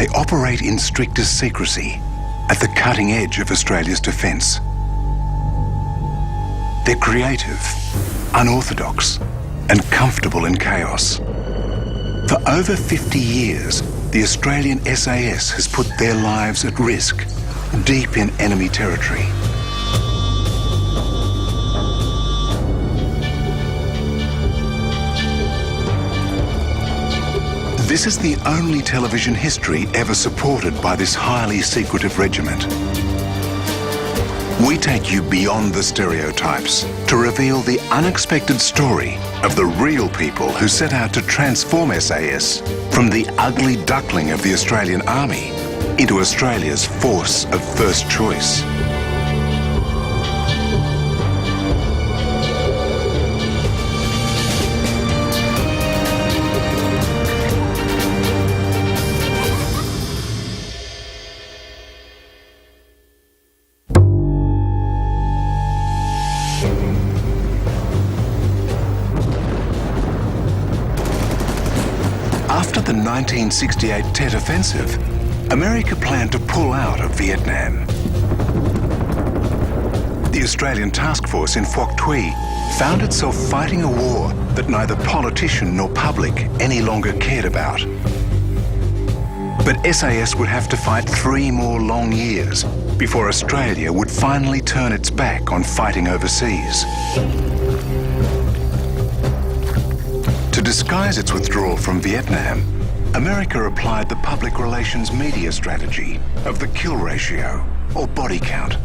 They operate in strictest secrecy at the cutting edge of Australia's defence. They're creative, unorthodox, and comfortable in chaos. For over 50 years, the Australian SAS has put their lives at risk, deep in enemy territory. This is the only television history ever supported by this highly secretive regiment. We take you beyond the stereotypes to reveal the unexpected story of the real people who set out to transform SAS from the ugly duckling of the Australian Army into Australia's force of first choice. After the 1968 Tet Offensive, America planned to pull out of Vietnam. The Australian task force in Phuoc Tuy found itself fighting a war that neither politician nor public any longer cared about. But SAS would have to fight 3 more long years before Australia would finally turn its back on fighting overseas. To disguise its withdrawal from Vietnam, America applied the public relations media strategy of the kill ratio, or body count.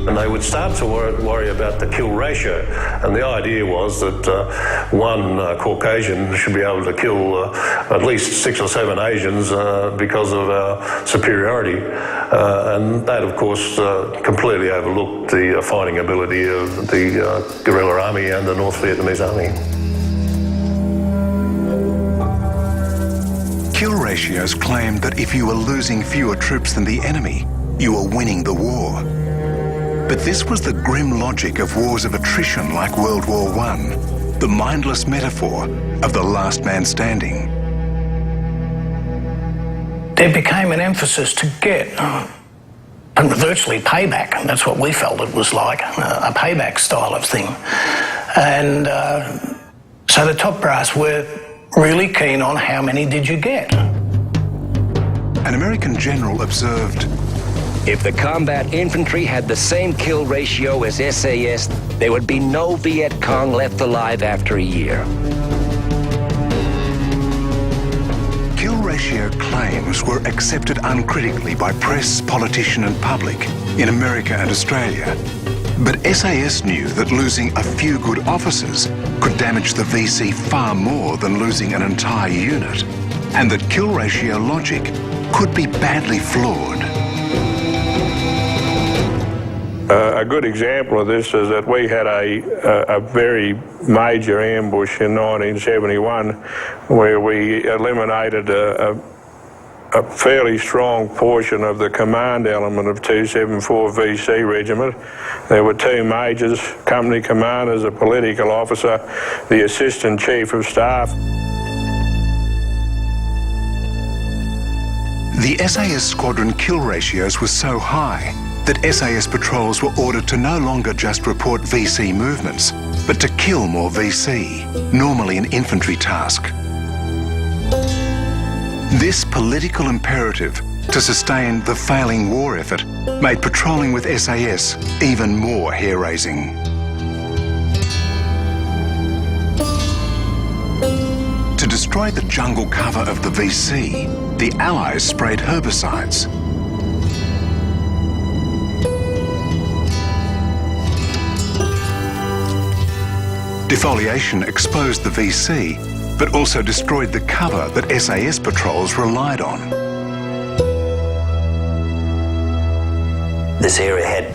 And they would start to worry about the kill ratio. And the idea was that one Caucasian should be able to kill at least 6 or 7 Asians because of our superiority. And that, of course, completely overlooked the fighting ability of the guerrilla army and the North Vietnamese army. Kill ratios claimed that if you were losing fewer troops than the enemy, you were winning the war. But this was the grim logic of wars of attrition like World War I, the mindless metaphor of the last man standing. There became an emphasis to get virtually payback, and that's what we felt it was like, a payback style of thing. And so the top brass were really keen on how many did you get. An American general observed, "If the combat infantry had the same kill ratio as SAS, there would be no Viet Cong left alive after a year." Kill ratio claims were accepted uncritically by press, politician and public in America and Australia. But SAS knew that losing a few good officers could damage the VC far more than losing an entire unit, and that kill ratio logic could be badly flawed. A good example of this is that we had a very major ambush in 1971 where we eliminated a fairly strong portion of the command element of 274 VC Regiment. There were 2 majors, company commanders, a political officer, the Assistant Chief of Staff. The SAS squadron kill ratios were so high that SAS patrols were ordered to no longer just report VC movements, but to kill more VC, normally an infantry task. This political imperative to sustain the failing war effort made patrolling with SAS even more hair-raising. To destroy the jungle cover of the VC, the Allies sprayed herbicides. Defoliation exposed the VC, but also destroyed the cover that SAS patrols relied on. This area had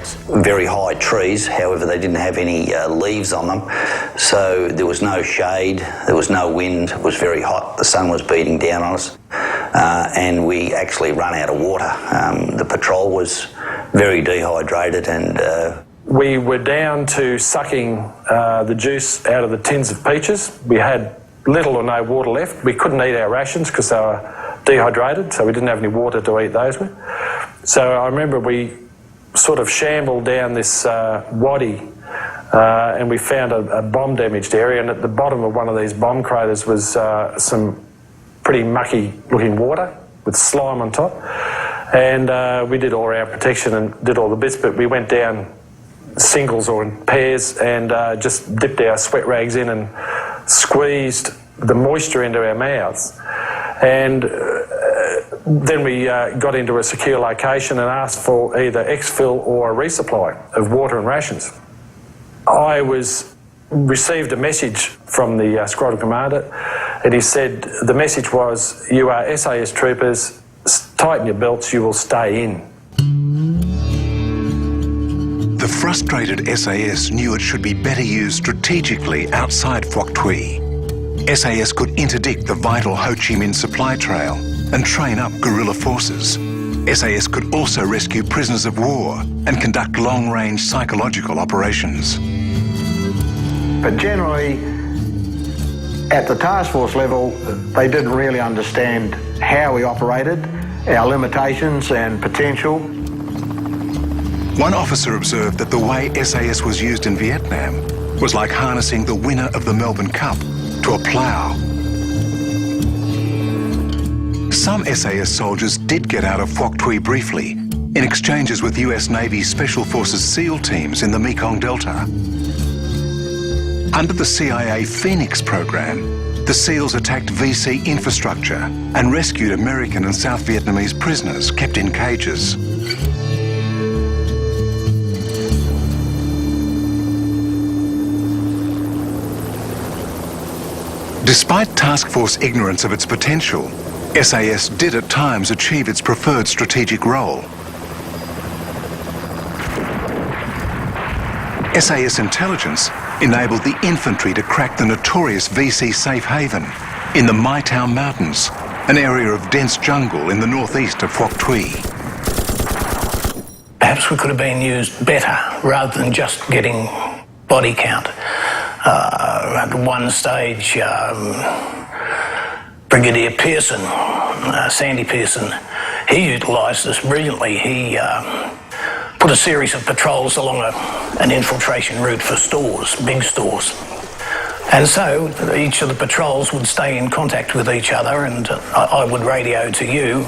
very high trees, however they didn't have any leaves on them, so there was no shade, there was no wind, it was very hot, the sun was beating down on us, and we actually ran out of water. The patrol was very dehydrated and we were down to sucking the juice out of the tins of peaches. We had little or no water left. We couldn't eat our rations because they were dehydrated, so we didn't have any water to eat those with. So I remember we sort of shambled down this wadi and we found a bomb damaged area, and at the bottom of one of these bomb craters was some pretty mucky looking water with slime on top. And we did all our protection and did all the bits, but we went down singles or in pairs and just dipped our sweat rags in and squeezed the moisture into our mouths. And then we got into a secure location and asked for either exfil or a resupply of water and rations. I received a message from the squadron commander, and he said the message was, "You are SAS troopers, tighten your belts, you will stay in." The frustrated SAS knew it should be better used strategically outside Phuoc Tuy. SAS could interdict the vital Ho Chi Minh supply trail and train up guerrilla forces. SAS could also rescue prisoners of war and conduct long-range psychological operations. But generally, at the task force level, they didn't really understand how we operated, our limitations and potential. One officer observed that the way SAS was used in Vietnam was like harnessing the winner of the Melbourne Cup to a plough. Some SAS soldiers did get out of Phuoc Tuy briefly in exchanges with US Navy Special Forces SEAL teams in the Mekong Delta. Under the CIA Phoenix program, the SEALs attacked VC infrastructure and rescued American and South Vietnamese prisoners kept in cages. Despite Task Force ignorance of its potential, SAS did at times achieve its preferred strategic role. SAS intelligence enabled the infantry to crack the notorious VC safe haven in the Mai Tao Mountains, an area of dense jungle in the northeast of Phuoc Tuy. Perhaps we could have been used better rather than just getting body count. At one stage, Brigadier Pearson, Sandy Pearson, he utilised this brilliantly. He put a series of patrols along an infiltration route for stores, big stores. And so each of the patrols would stay in contact with each other, and I would radio to you,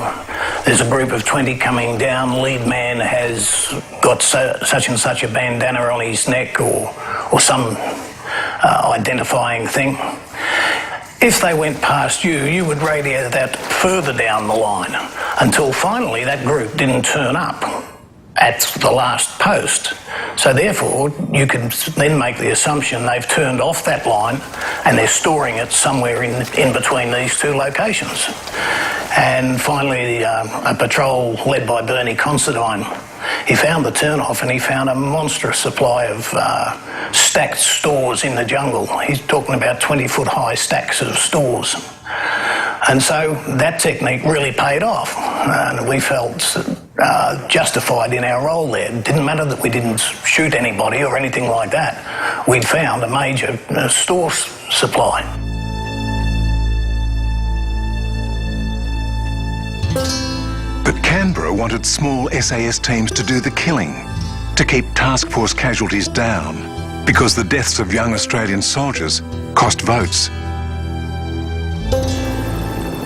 there's a group of 20 coming down, lead man has got such and such a bandana on his neck or some identifying thing. If they went past you, you would radio that further down the line until finally that group didn't turn up at the last post. So therefore, you could then make the assumption they've turned off that line and they're storing it somewhere in between these two locations. And finally, a patrol led by Bernie Considine, he found the turn-off and he found a monstrous supply of stacked stores in the jungle. He's talking about 20-foot high stacks of stores. And so that technique really paid off, and we felt justified in our role there. It didn't matter that we didn't shoot anybody or anything like that. We'd found a major store supply. But Canberra wanted small SAS teams to do the killing, to keep task force casualties down, because the deaths of young Australian soldiers cost votes.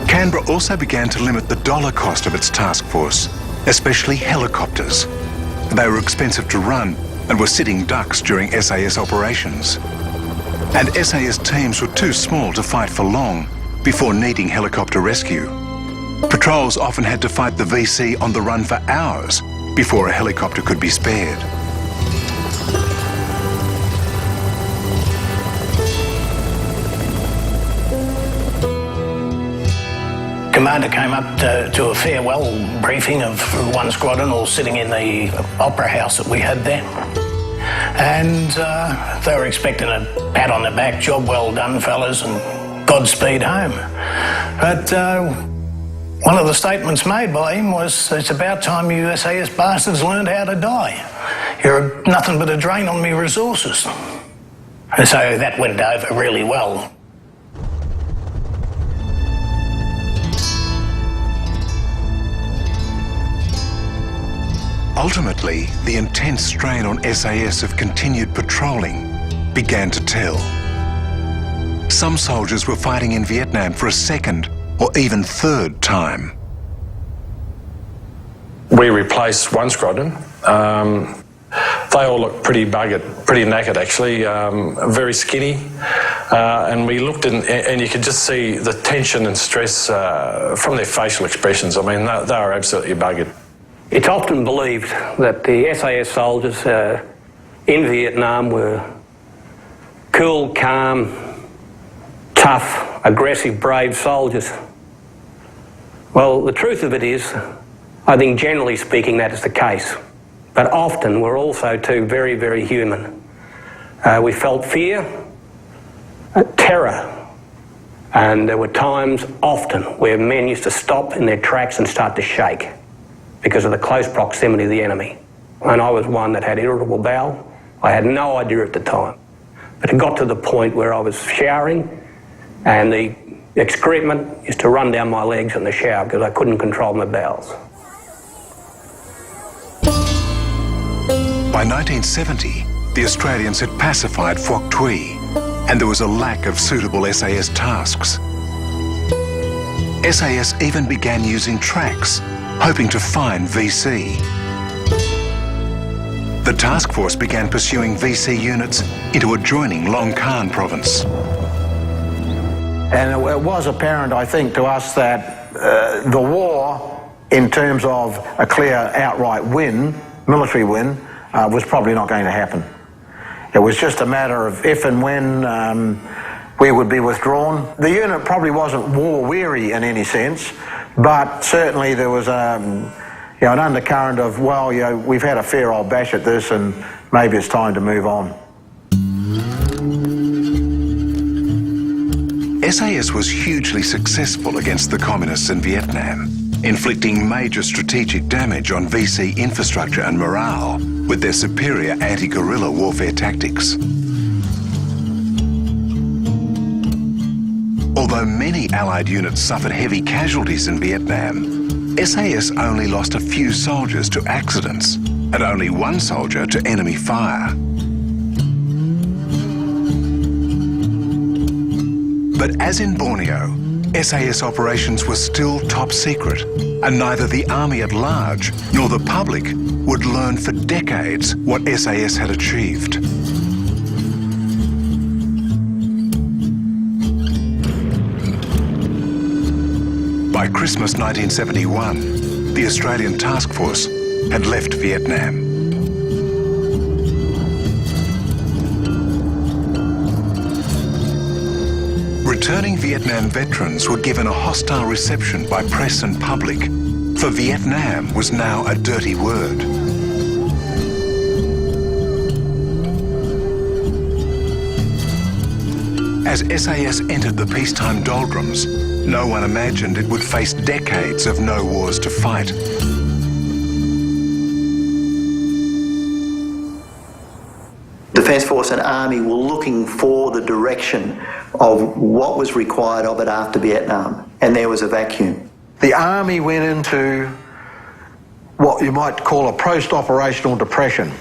Canberra also began to limit the dollar cost of its task force, especially helicopters. They were expensive to run and were sitting ducks during SAS operations. And SAS teams were too small to fight for long before needing helicopter rescue. Patrols often had to fight the VC on the run for hours before a helicopter could be spared. Commander came up to a farewell briefing of one squadron, all sitting in the opera house that we had there. And they were expecting a pat on the back, job well done, fellas, and Godspeed home. But one of the statements made by him was, it's about time you SAS bastards learned how to die. You're nothing but a drain on me resources. And so that went over really well. Ultimately, the intense strain on SAS of continued patrolling began to tell. Some soldiers were fighting in Vietnam for a second or even third time. We replaced one squadron. They all looked pretty buggered, pretty knackered actually, very skinny. And we looked and you could just see the tension and stress from their facial expressions. I mean, they were absolutely buggered. It's often believed that the SAS soldiers in Vietnam were cool, calm, tough, aggressive, brave soldiers. Well, the truth of it is, I think generally speaking that is the case. But often we're also too very, very human. We felt fear, terror, and there were times often where men used to stop in their tracks and start to shake because of the close proximity of the enemy. And I was one that had irritable bowel. I had no idea at the time. But it got to the point where I was showering and the excrement used to run down my legs in the shower because I couldn't control my bowels. By 1970, the Australians had pacified Phuoc Tuy, and there was a lack of suitable SAS tasks. SAS even began using tracks, hoping to find VC. The task force began pursuing VC units into adjoining Long Khan province. And it was apparent, I think, to us that the war, in terms of a clear outright win, military win, was probably not going to happen. It was just a matter of if and when we would be withdrawn. The unit probably wasn't war-weary in any sense, but certainly there was an undercurrent of, well, we've had a fair old bash at this and maybe it's time to move on. SAS was hugely successful against the communists in Vietnam, inflicting major strategic damage on VC infrastructure and morale with their superior anti-guerrilla warfare tactics. Although many Allied units suffered heavy casualties in Vietnam, SAS only lost a few soldiers to accidents and only one soldier to enemy fire. But as in Borneo, SAS operations were still top secret, and neither the army at large nor the public would learn for decades what SAS had achieved. By Christmas 1971, the Australian task force had left Vietnam. Returning Vietnam veterans were given a hostile reception by press and public, for Vietnam was now a dirty word. As SAS entered the peacetime doldrums, no one imagined it would face decades of no wars to fight. Defence Force and Army were looking for the direction of what was required of it after Vietnam, and there was a vacuum. The Army went into what you might call a post-operational depression.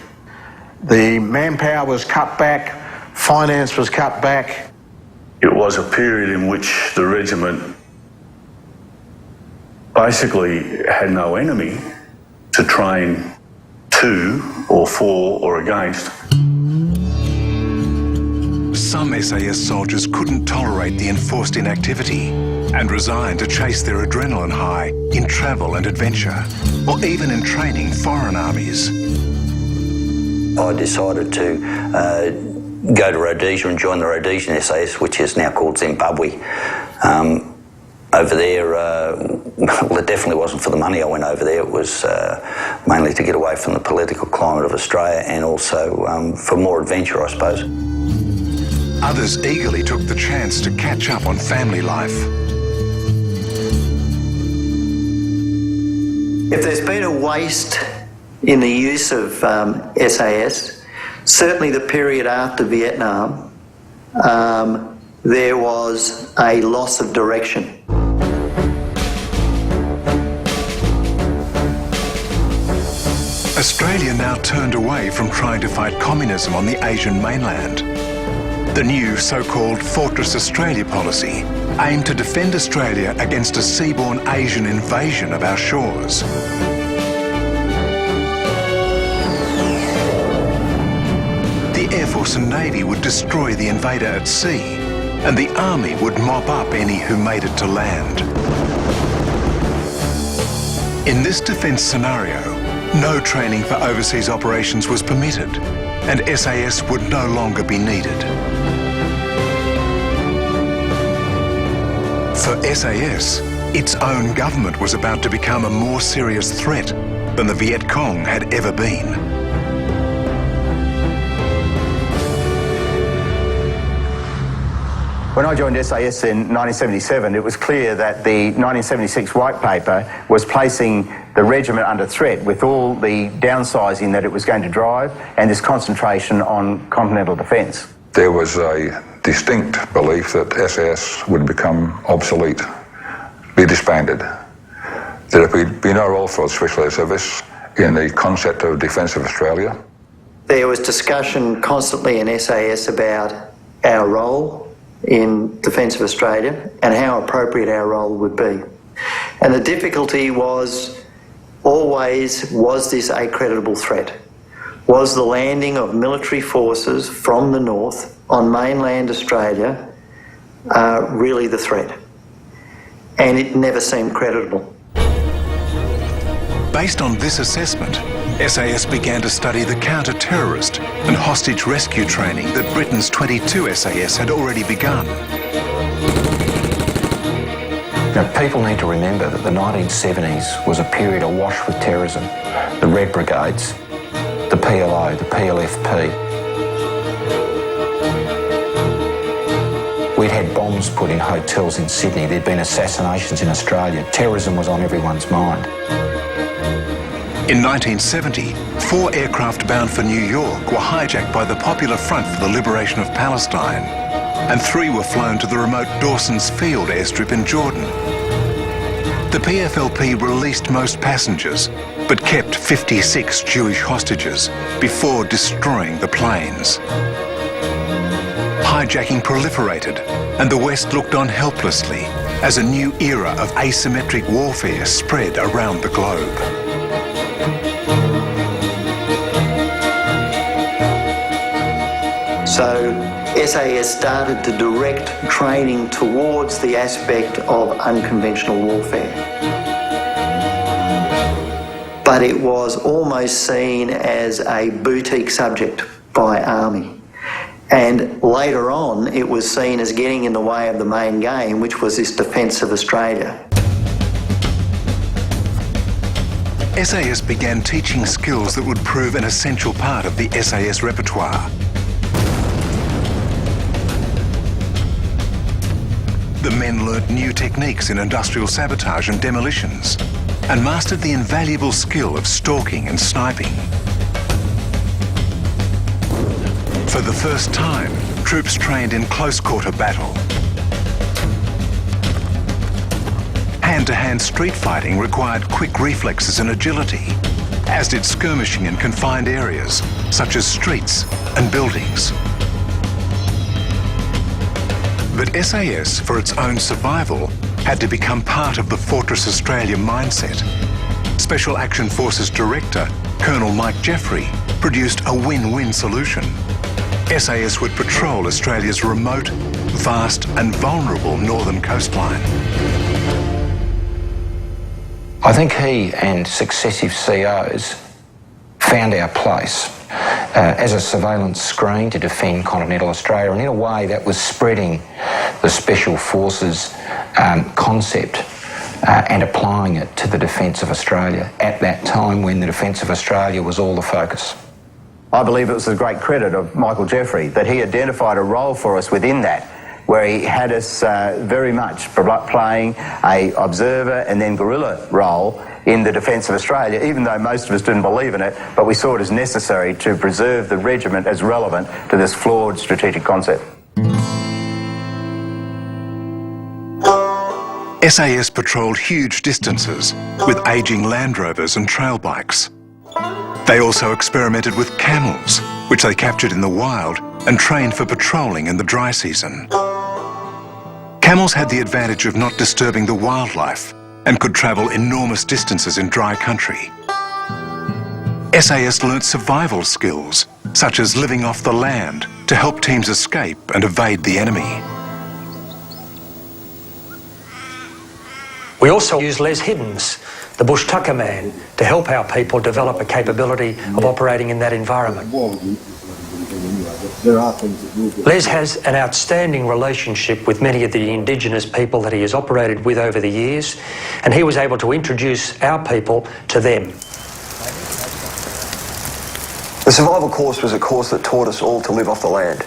The manpower was cut back, finance was cut back. It was a period in which the regiment basically had no enemy to train to or for or against. Some SAS soldiers couldn't tolerate the enforced inactivity and resigned to chase their adrenaline high in travel and adventure, or even in training foreign armies. I decided to go to Rhodesia and join the Rhodesian SAS, which is now called Zimbabwe. Over there, well, it definitely wasn't for the money I went over there. It was mainly to get away from the political climate of Australia and also for more adventure, I suppose. Others eagerly took the chance to catch up on family life. If there's been a waste in the use of SAS, certainly the period after Vietnam, there was a loss of direction. Australia now turned away from trying to fight communism on the Asian mainland. The new so-called Fortress Australia policy aimed to defend Australia against a seaborne Asian invasion of our shores. The Air Force and Navy would destroy the invader at sea, and the Army would mop up any who made it to land. In this defence scenario, no training for overseas operations was permitted, and SAS would no longer be needed. For SAS, its own government was about to become a more serious threat than the Viet Cong had ever been. When I joined SAS in 1977, it was clear that the 1976 White Paper was placing the regiment under threat with all the downsizing that it was going to drive and this concentration on continental defence. There was a distinct belief that SAS would become obsolete, be disbanded. There would be no role for Special Air Service in the concept of defence of Australia. There was discussion constantly in SAS about our role in defence of Australia and how appropriate our role would be. And the difficulty was always, was this a credible threat? Was the landing of military forces from the north on mainland Australia really the threat? And it never seemed credible. Based on this assessment, SAS began to study the counter-terrorist and hostage rescue training that Britain's 22 SAS had already begun. Now, people need to remember that the 1970s was a period awash with terrorism. The Red Brigades, the PLO, the PLFP. We'd had bombs put in hotels in Sydney. There'd been assassinations in Australia. Terrorism was on everyone's mind. In 1970, 4 aircraft bound for New York were hijacked by the Popular Front for the Liberation of Palestine, and 3 were flown to the remote Dawson's Field airstrip in Jordan. The PFLP released most passengers, but kept 56 Jewish hostages before destroying the planes. Hijacking proliferated, and the West looked on helplessly as a new era of asymmetric warfare spread around the globe. So SAS started to direct training towards the aspect of unconventional warfare. But it was almost seen as a boutique subject by Army. And later on, it was seen as getting in the way of the main game, which was this defence of Australia. SAS began teaching skills that would prove an essential part of the SAS repertoire. The men learnt new techniques in industrial sabotage and demolitions, and mastered the invaluable skill of stalking and sniping. For the first time, troops trained in close-quarter battle. Hand-to-hand street fighting required quick reflexes and agility, as did skirmishing in confined areas, such as streets and buildings. But SAS, for its own survival, had to become part of the Fortress Australia mindset. Special Action Forces Director, Colonel Mike Jeffrey, produced a win-win solution. SAS would patrol Australia's remote, vast and vulnerable northern coastline. I think he and successive COs found our place as a surveillance screen to defend continental Australia, and in a way that was spreading the Special Forces concept and applying it to the defence of Australia at that time when the defence of Australia was all the focus. I believe it was the great credit of Michael Jeffrey that he identified a role for us within that, where he had us very much playing a observer and then guerrilla role in the defence of Australia, even though most of us didn't believe in it, but we saw it as necessary to preserve the regiment as relevant to this flawed strategic concept. SAS patrolled huge distances with ageing Land Rovers and trail bikes. They also experimented with camels, which they captured in the wild and trained for patrolling in the dry season. Camels had the advantage of not disturbing the wildlife and could travel enormous distances in dry country. SAS learnt survival skills, such as living off the land, to help teams escape and evade the enemy. We also use Les Hiddens, the bush tucker man, to help our people develop a capability of operating in that environment. Les has an outstanding relationship with many of the Indigenous people that he has operated with over the years, and he was able to introduce our people to them. The survival course was a course that taught us all to live off the land.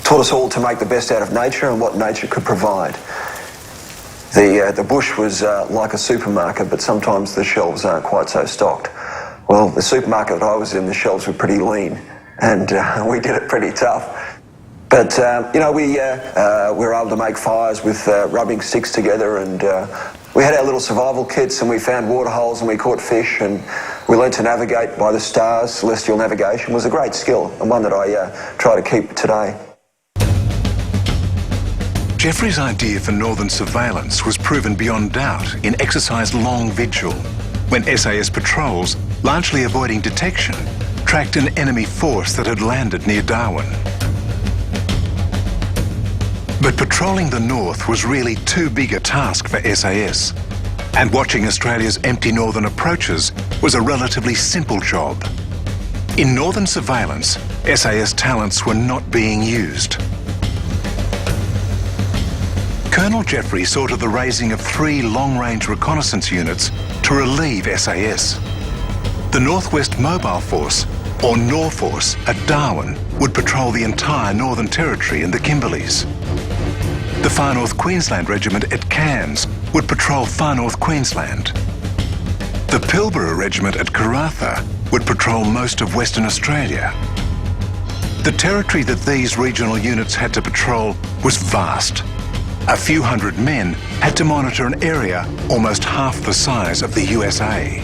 Taught us all to make the best out of nature and what nature could provide. The bush was like a supermarket, but sometimes the shelves aren't quite so stocked. Well, the supermarket that I was in, the shelves were pretty lean, and we did it pretty tough. But, you know, we were able to make fires with rubbing sticks together, and we had our little survival kits, and we found water holes and we caught fish, and we learned to navigate by the stars. Celestial navigation was a great skill, and one that I try to keep today. Jeffrey's idea for northern surveillance was proven beyond doubt in Exercise Long Vigil, when SAS patrols, largely avoiding detection, tracked an enemy force that had landed near Darwin. But patrolling the north was really too big a task for SAS, and watching Australia's empty northern approaches was a relatively simple job. In northern surveillance, SAS talents were not being used. Colonel Jeffrey saw to the raising of 3 long-range reconnaissance units to relieve SAS. The Northwest Mobile Force, or Norforce, at Darwin would patrol the entire Northern Territory and the Kimberleys. The Far North Queensland Regiment at Cairns would patrol Far North Queensland. The Pilbara Regiment at Karratha would patrol most of Western Australia. The territory that these regional units had to patrol was vast. A few hundred men had to monitor an area almost half the size of the USA.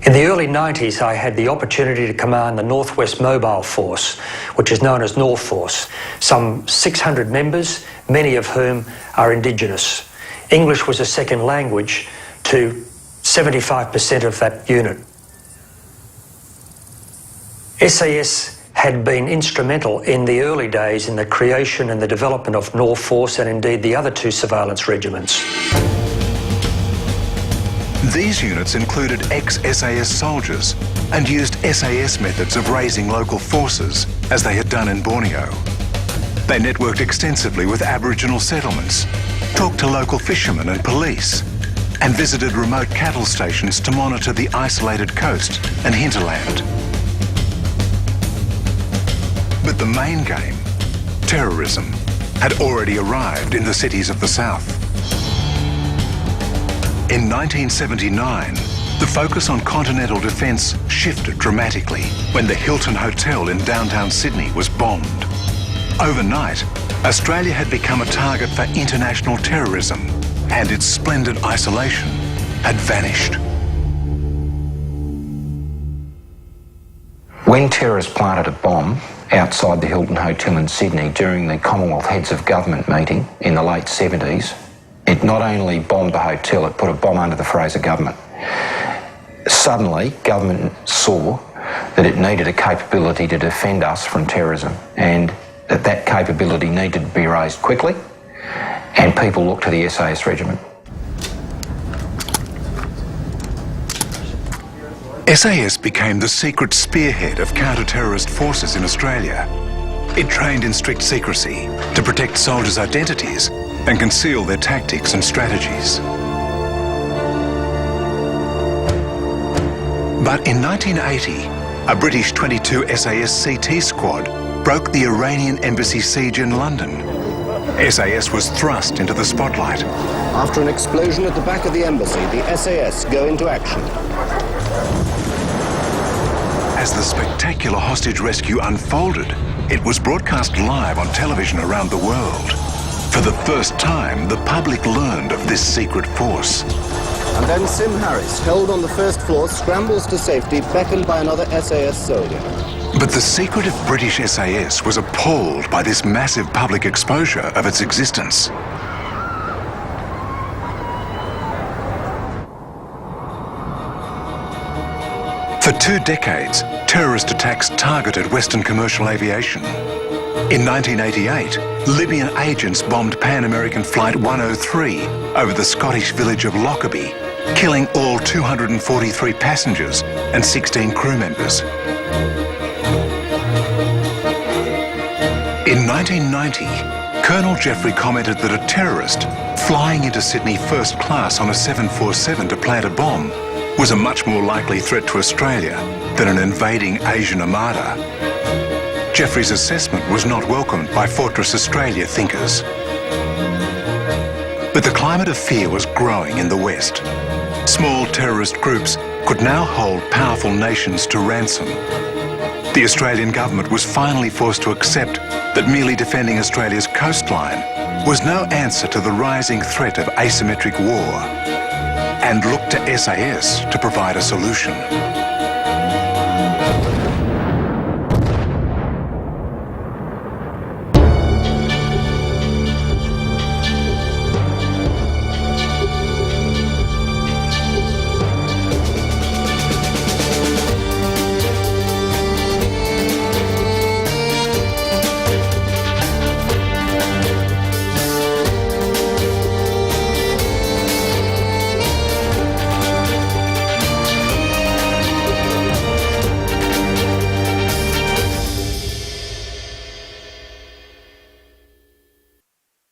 In the early 90s, I had the opportunity to command the Northwest Mobile Force, which is known as Norforce. Some 600 members, many of whom are Indigenous. English was a second language to 75% of that unit. SAS had been instrumental in the early days in the creation and the development of Norforce and indeed the other 2 surveillance regiments. These units included ex-SAS soldiers and used SAS methods of raising local forces, as they had done in Borneo. They networked extensively with Aboriginal settlements, talked to local fishermen and police, and visited remote cattle stations to monitor the isolated coast and hinterland. But the main game, terrorism, had already arrived in the cities of the south. In 1979, the focus on continental defence shifted dramatically when the Hilton Hotel in downtown Sydney was bombed. Overnight, Australia had become a target for international terrorism, and its splendid isolation had vanished. When terrorists planted a bomb outside the Hilton Hotel in Sydney during the Commonwealth Heads of Government meeting in the late 70s, it not only bombed the hotel, it put a bomb under the Fraser government. Suddenly, government saw that it needed a capability to defend us from terrorism, and that capability needed to be raised quickly, and people looked to the SAS regiment. SAS became the secret spearhead of counter-terrorist forces in Australia. It trained in strict secrecy to protect soldiers' identities and conceal their tactics and strategies. But in 1980, a British 22 SAS CT squad broke the Iranian embassy siege in London. SAS was thrust into the spotlight. After an explosion at the back of the embassy, the SAS go into action. As the spectacular hostage rescue unfolded, it was broadcast live on television around the world. For the first time, the public learned of this secret force. And then Sim Harris, held on the first floor, scrambles to safety, beckoned by another SAS soldier. But the secretive British SAS was appalled by this massive public exposure of its existence. For 2 decades, terrorist attacks targeted Western commercial aviation. In 1988, Libyan agents bombed Pan American Flight 103 over the Scottish village of Lockerbie, killing all 243 passengers and 16 crew members. In 1990, Colonel Jeffrey commented that a terrorist flying into Sydney first class on a 747 to plant a bomb was a much more likely threat to Australia than an invading Asian armada. Jeffrey's assessment was not welcomed by Fortress Australia thinkers. But the climate of fear was growing in the West. Small terrorist groups could now hold powerful nations to ransom. The Australian government was finally forced to accept that merely defending Australia's coastline was no answer to the rising threat of asymmetric war, and looked to SAS to provide a solution.